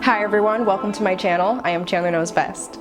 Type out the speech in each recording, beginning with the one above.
Hi everyone, welcome to my channel. I am ChandlerKnowsBest.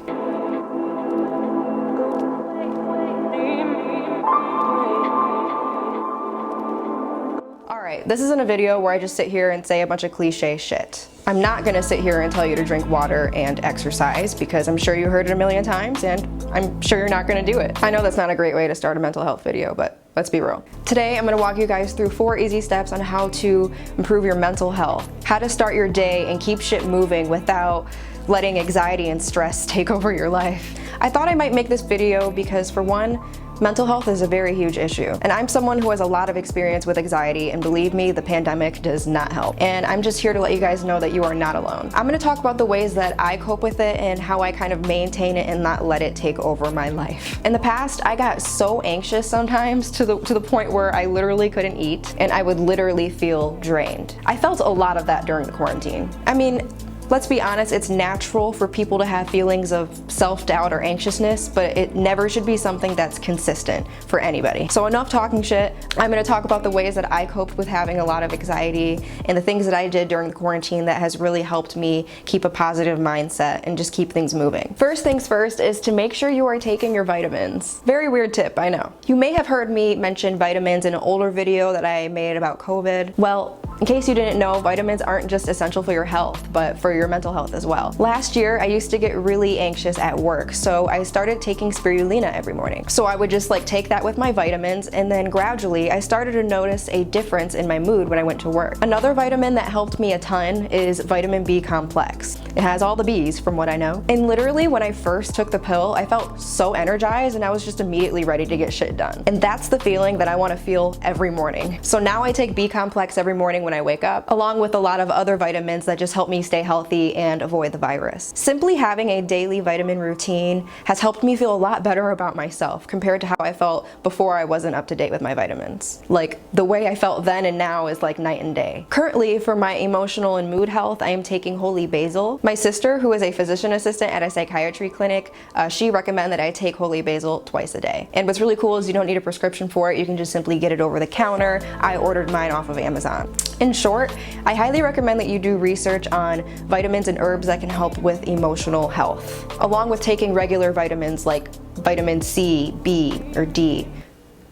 Alright, this isn't a video where I just sit here and say a bunch of cliche shit. I'm not gonna sit here and tell you to drink water and exercise because I'm sure you heard it a million times and I'm sure you're not gonna do it. I know that's not a great way to start a mental health video, but let's be real. Today, I'm gonna walk you guys through 4 easy steps on how to improve your mental health, how to start your day and keep shit moving without letting anxiety and stress take over your life. I thought I might make this video because, for one, mental health is a very huge issue, and I'm someone who has a lot of experience with anxiety, and believe me, the pandemic does not help. And I'm just here to let you guys know that you are not alone. I'm gonna talk about the ways that I cope with it and how I kind of maintain it and not let it take over my life. In the past, I got so anxious sometimes to the point where I literally couldn't eat, and I would literally feel drained. I felt a lot of that during the quarantine. I mean, let's be honest, it's natural for people to have feelings of self-doubt or anxiousness, but it never should be something that's consistent for anybody. So enough talking shit. I'm gonna talk about the ways that I coped with having a lot of anxiety and the things that I did during the quarantine that has really helped me keep a positive mindset and just keep things moving. First things first is to make sure you are taking your vitamins. Very weird tip, I know. You may have heard me mention vitamins in an older video that I made about COVID. Well, in case you didn't know, vitamins aren't just essential for your health, but for your mental health as well. Last year, I used to get really anxious at work, so I started taking Spirulina every morning. So I would just take that with my vitamins, and then gradually I started to notice a difference in my mood when I went to work. Another vitamin that helped me a ton is vitamin B complex. It has all the B's from what I know. And literally when I first took the pill, I felt so energized and I was just immediately ready to get shit done. And that's the feeling that I want to feel every morning. So now I take B complex every morning when I wake up, along with a lot of other vitamins that just help me stay healthy and avoid the virus. Simply having a daily vitamin routine has helped me feel a lot better about myself compared to how I felt before I wasn't up to date with my vitamins. Like, the way I felt then and now is like night and day. Currently, for my emotional and mood health, I am taking Holy Basil. My sister, who is a physician assistant at a psychiatry clinic, she recommended that I take Holy Basil twice a day. And what's really cool is you don't need a prescription for it. You can just simply get it over the counter. I ordered mine off of Amazon. In short, I highly recommend that you do research on vitamins and herbs that can help with emotional health, along with taking regular vitamins like vitamin C, B, or D.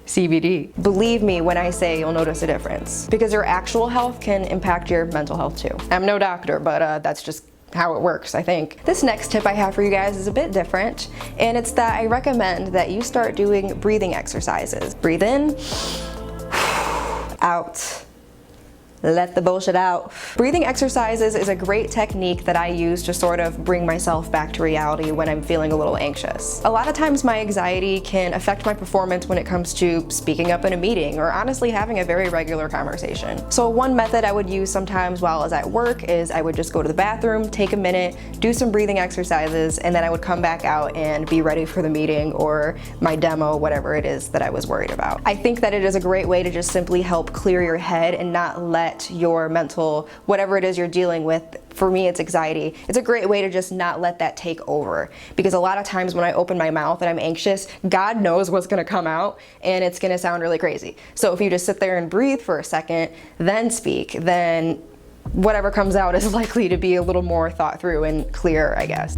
CBD. Believe me when I say you'll notice a difference, because your actual health can impact your mental health too. I'm no doctor, but that's just how it works, I think. This next tip I have for you guys is a bit different, and it's that I recommend that you start doing breathing exercises. Breathe in, out. Let the bullshit out. Breathing exercises is a great technique that I use to sort of bring myself back to reality when I'm feeling a little anxious. A lot of times my anxiety can affect my performance when it comes to speaking up in a meeting or honestly having a very regular conversation. So one method I would use sometimes while I was at work is I would just go to the bathroom, take a minute, do some breathing exercises, and then I would come back out and be ready for the meeting or my demo, whatever it is that I was worried about. I think that it is a great way to just simply help clear your head and not let your mental, whatever it is you're dealing with, for me it's anxiety, it's a great way to just not let that take over. Because a lot of times when I open my mouth and I'm anxious, God knows what's gonna come out and it's gonna sound really crazy. So if you just sit there and breathe for a second, then speak, then whatever comes out is likely to be a little more thought through and clear, I guess.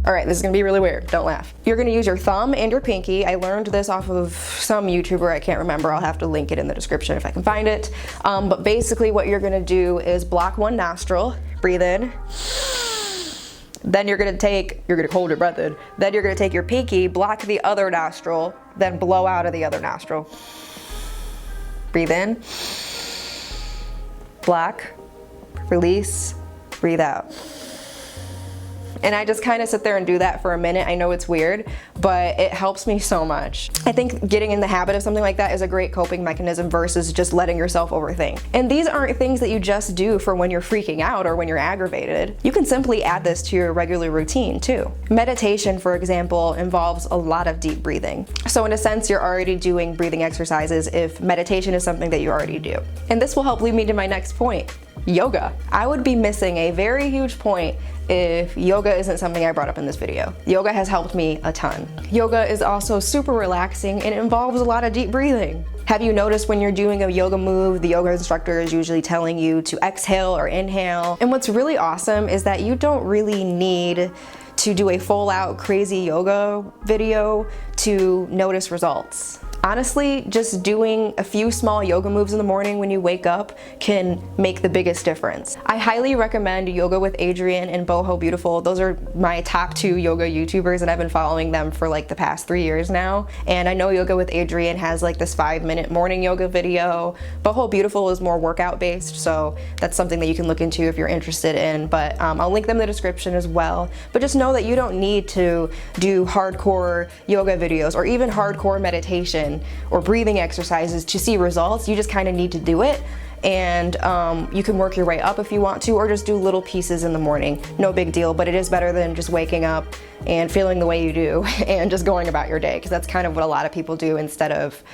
All right, this is gonna be really weird, don't laugh. You're gonna use your thumb and your pinky. I learned this off of some YouTuber, I can't remember. I'll have to link it in the description if I can find it. But basically what you're gonna do is block one nostril, breathe in. Then you're gonna hold your breath in. Then you're gonna take your pinky, block the other nostril, then blow out of the other nostril. Breathe in, block, release, breathe out. And I just kind of sit there and do that for a minute. I know it's weird, but it helps me so much. I think getting in the habit of something like that is a great coping mechanism versus just letting yourself overthink. And these aren't things that you just do for when you're freaking out or when you're aggravated. You can simply add this to your regular routine too. Meditation, for example, involves a lot of deep breathing. So in a sense, you're already doing breathing exercises if meditation is something that you already do. And this will help lead me to my next point. yoga. I would be missing a very huge point if yoga isn't something I brought up in this video. Yoga has helped me a ton. Yoga is also super relaxing and it involves a lot of deep breathing. Have you noticed when you're doing a yoga move, the yoga instructor is usually telling you to exhale or inhale? And what's really awesome is that you don't really need to do a full out crazy yoga video to notice results. Honestly, just doing a few small yoga moves in the morning when you wake up can make the biggest difference. I highly recommend Yoga with Adriene and Boho Beautiful. Those are my top 2 yoga YouTubers and I've been following them for like the past 3 years now. And I know Yoga with Adriene has like this 5-minute morning yoga video. Boho Beautiful is more workout based, so that's something that you can look into if you're interested in, but I'll link them in the description as well. But just know that you don't need to do hardcore yoga videos or even hardcore meditation or breathing exercises to see results. You just kind of need to do it, and you can work your way up if you want to, or just do little pieces in the morning. No big deal, but it is better than just waking up and feeling the way you do and just going about your day, because that's kind of what a lot of people do instead of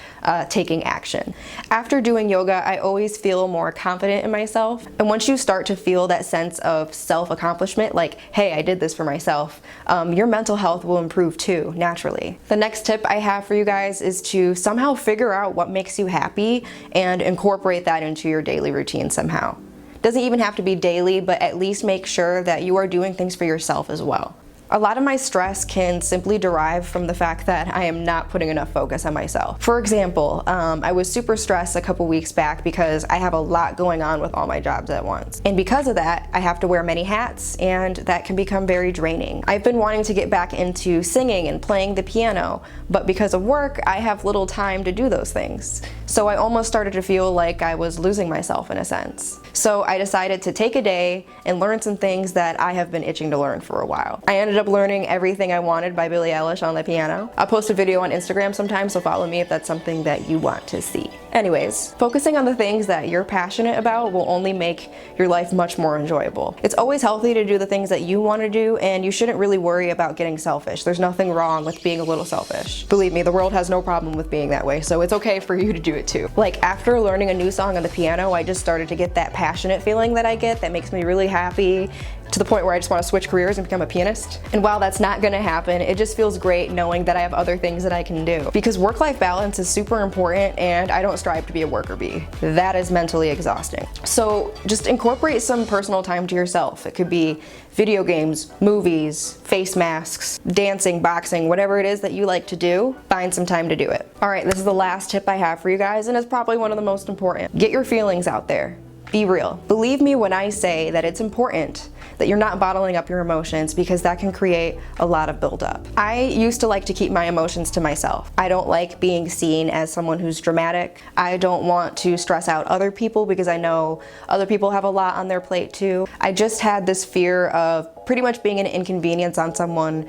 taking action. After doing yoga, I always feel more confident in myself, and once you start to feel that sense of self-accomplishment, like, hey, I did this for myself, your mental health will improve too, naturally. The next tip I have for you guys is to somehow figure out what makes you happy and incorporate that into your daily routine somehow. Doesn't even have to be daily, but at least make sure that you are doing things for yourself as well. A lot of my stress can simply derive from the fact that I am not putting enough focus on myself. For example, I was super stressed a couple weeks back because I have a lot going on with all my jobs at once. And because of that, I have to wear many hats, and that can become very draining. I've been wanting to get back into singing and playing the piano, but because of work, I have little time to do those things. So I almost started to feel like I was losing myself in a sense. So I decided to take a day and learn some things that I have been itching to learn for a while. I ended up learning Everything I Wanted by Billie Eilish on the piano. I'll post a video on Instagram sometime, so follow me if that's something that you want to see. Anyways, focusing on the things that you're passionate about will only make your life much more enjoyable. It's always healthy to do the things that you want to do, and you shouldn't really worry about getting selfish. There's nothing wrong with being a little selfish. Believe me, the world has no problem with being that way, so it's okay for you to do it too. Like, after learning a new song on the piano, I just started to get that passionate feeling that I get that makes me really happy, to the point where I just want to switch careers and become a pianist. And while that's not gonna happen, it just feels great knowing that I have other things that I can do. Because work-life balance is super important, and I don't strive to be a worker bee. That is mentally exhausting. So just incorporate some personal time to yourself. It could be video games, movies, face masks, dancing, boxing, whatever it is that you like to do, find some time to do it. All right, this is the last tip I have for you guys, and it's probably one of the most important. Get your feelings out there. Be real. Believe me when I say that it's important that you're not bottling up your emotions, because that can create a lot of buildup. I used to like to keep my emotions to myself. I don't like being seen as someone who's dramatic. I don't want to stress out other people because I know other people have a lot on their plate too. I just had this fear of pretty much being an inconvenience on someone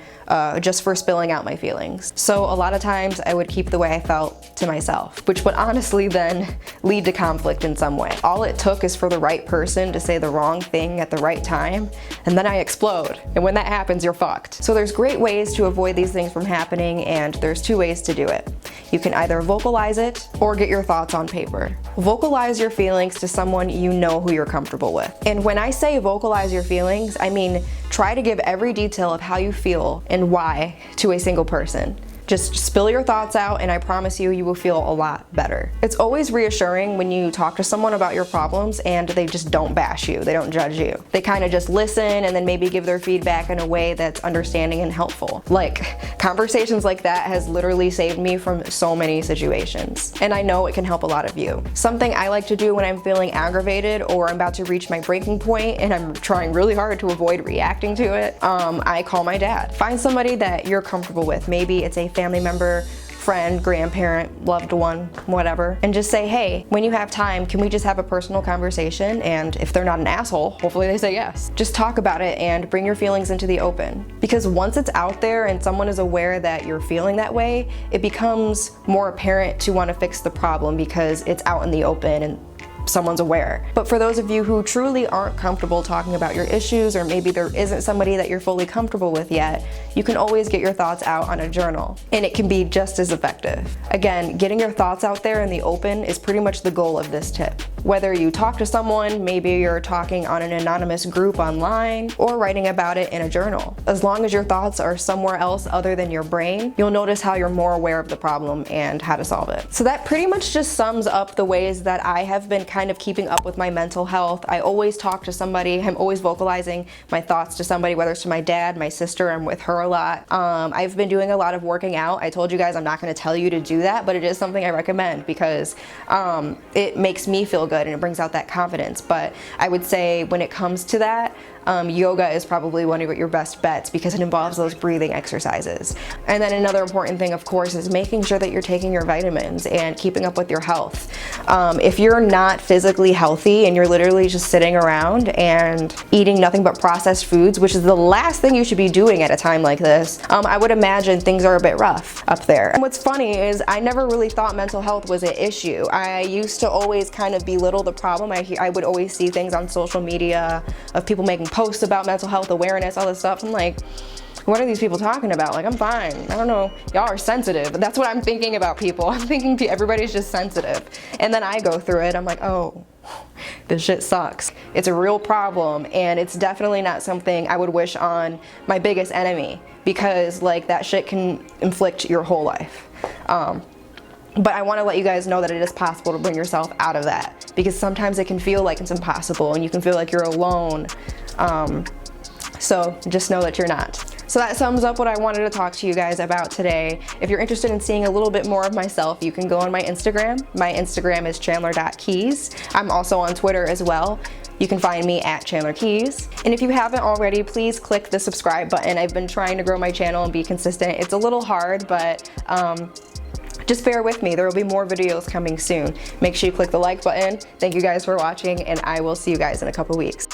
just for spilling out my feelings. So a lot of times I would keep the way I felt to myself, which would honestly then lead to conflict in some way. All it took is for the right person to say the wrong thing at the right time, and then I explode. And when that happens, you're fucked. So there's great ways to avoid these things from happening, and there's 2 ways to do it. You can either vocalize it or get your thoughts on paper. Vocalize your feelings to someone you know who you're comfortable with. And when I say vocalize your feelings, I mean try to give every detail of how you feel and why to a single person. Just spill your thoughts out, and I promise you, you will feel a lot better. It's always reassuring when you talk to someone about your problems and they just don't bash you, they don't judge you. They kind of just listen and then maybe give their feedback in a way that's understanding and helpful. Like, conversations like that has literally saved me from so many situations. And I know it can help a lot of you. Something I like to do when I'm feeling aggravated or I'm about to reach my breaking point and I'm trying really hard to avoid reacting to it, I call my dad. Find somebody that you're comfortable with. Maybe it's a family member, friend, grandparent, loved one, whatever, and just say, hey, when you have time, can we just have a personal conversation? And if they're not an asshole, hopefully they say yes. Just talk about it and bring your feelings into the open. Because once it's out there and someone is aware that you're feeling that way, it becomes more apparent to want to fix the problem because it's out in the open and someone's aware. But for those of you who truly aren't comfortable talking about your issues, or maybe there isn't somebody that you're fully comfortable with yet, you can always get your thoughts out on a journal, and it can be just as effective. Again, getting your thoughts out there in the open is pretty much the goal of this tip. Whether you talk to someone, maybe you're talking on an anonymous group online, or writing about it in a journal. As long as your thoughts are somewhere else other than your brain, you'll notice how you're more aware of the problem and how to solve it. So that pretty much just sums up the ways that I have been kind of keeping up with my mental health. I always talk to somebody. I'm always vocalizing my thoughts to somebody, whether it's to my dad, my sister. I'm with her a lot. I've been doing a lot of working out. I told you guys I'm not going to tell you to do that, but it is something I recommend because it makes me feel good and it brings out that confidence. But I would say when it comes to that, yoga is probably one of your best bets because it involves those breathing exercises. And then another important thing, of course, is making sure that you're taking your vitamins and keeping up with your health. If you're not physically healthy and you're literally just sitting around and eating nothing but processed foods, which is the last thing you should be doing at a time like this, I would imagine things are a bit rough up there. And what's funny is I never really thought mental health was an issue. I used to always kind of belittle the problem. I would always see things on social media of people making posts about mental health awareness, all this stuff. I'm like, what are these people talking about? Like, I'm fine. I don't know. Y'all are sensitive. That's what I'm thinking about people. I'm thinking everybody's just sensitive. And then I go through it. I'm like, oh, this shit sucks. It's a real problem, and it's definitely not something I would wish on my biggest enemy because, like, that shit can inflict your whole life. But I want to let you guys know that it is possible to bring yourself out of that because sometimes it can feel like it's impossible and you can feel like you're alone. So just know that you're not. So that sums up what I wanted to talk to you guys about today. If you're interested in seeing a little bit more of myself, you can go on my Instagram. My Instagram is chandler.keys. I'm also on Twitter as well. You can find me at ChandlerKeys. And if you haven't already, please click the subscribe button. I've been trying to grow my channel and be consistent. It's a little hard, but just bear with me. There will be more videos coming soon. Make sure you click the like button. Thank you guys for watching, and I will see you guys in a couple weeks.